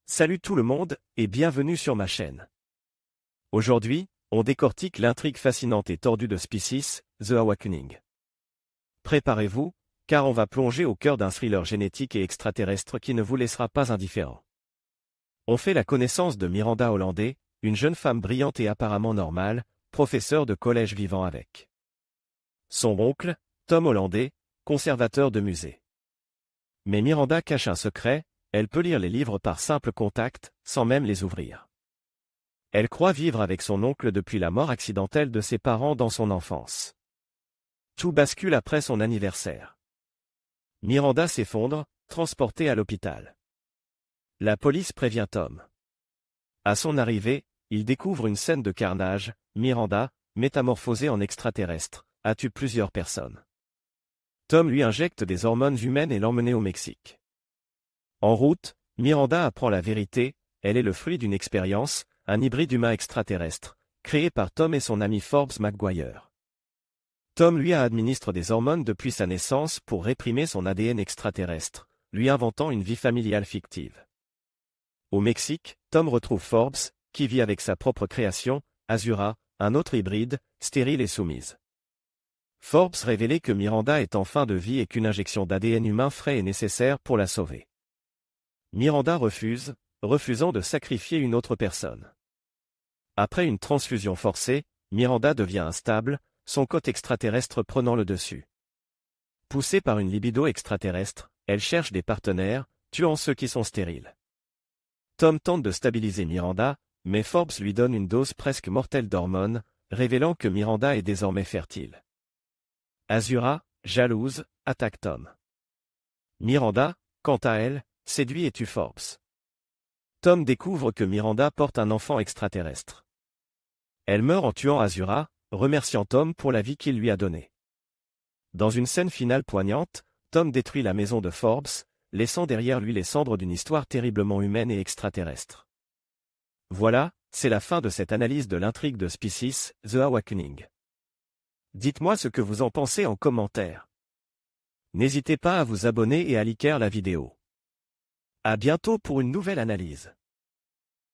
Salut tout le monde, et bienvenue sur ma chaîne. Aujourd'hui, on décortique l'intrigue fascinante et tordue de Species, The Awakening. Préparez-vous, car on va plonger au cœur d'un thriller génétique et extraterrestre qui ne vous laissera pas indifférent. On fait la connaissance de Miranda Hollandais, une jeune femme brillante et apparemment normale, professeure de collège vivant avec son oncle, Tom Hollandais, conservateur de musée. Mais Miranda cache un secret. Elle peut lire les livres par simple contact, sans même les ouvrir. Elle croit vivre avec son oncle depuis la mort accidentelle de ses parents dans son enfance. Tout bascule après son anniversaire. Miranda s'effondre, transportée à l'hôpital. La police prévient Tom. À son arrivée, il découvre une scène de carnage. Miranda, métamorphosée en extraterrestre, a tué plusieurs personnes. Tom lui injecte des hormones humaines et l'emmène au Mexique. En route, Miranda apprend la vérité. Elle est le fruit d'une expérience, un hybride humain extraterrestre, créé par Tom et son ami Forbes McGuire. Tom lui administre des hormones depuis sa naissance pour réprimer son ADN extraterrestre, lui inventant une vie familiale fictive. Au Mexique, Tom retrouve Forbes, qui vit avec sa propre création, Azura, un autre hybride, stérile et soumise. Forbes révélait que Miranda est en fin de vie et qu'une injection d'ADN humain frais est nécessaire pour la sauver. Miranda refusant de sacrifier une autre personne. Après une transfusion forcée, Miranda devient instable, son côté extraterrestre prenant le dessus. Poussée par une libido extraterrestre, elle cherche des partenaires, tuant ceux qui sont stériles. Tom tente de stabiliser Miranda, mais Forbes lui donne une dose presque mortelle d'hormones, révélant que Miranda est désormais fertile. Azura, jalouse, attaque Tom. Miranda, quant à elle, séduit et tue Forbes. Tom découvre que Miranda porte un enfant extraterrestre. Elle meurt en tuant Azura, remerciant Tom pour la vie qu'il lui a donnée. Dans une scène finale poignante, Tom détruit la maison de Forbes, laissant derrière lui les cendres d'une histoire terriblement humaine et extraterrestre. Voilà, c'est la fin de cette analyse de l'intrigue de Species, The Awakening. Dites-moi ce que vous en pensez en commentaire. N'hésitez pas à vous abonner et à liker la vidéo. À bientôt pour une nouvelle analyse.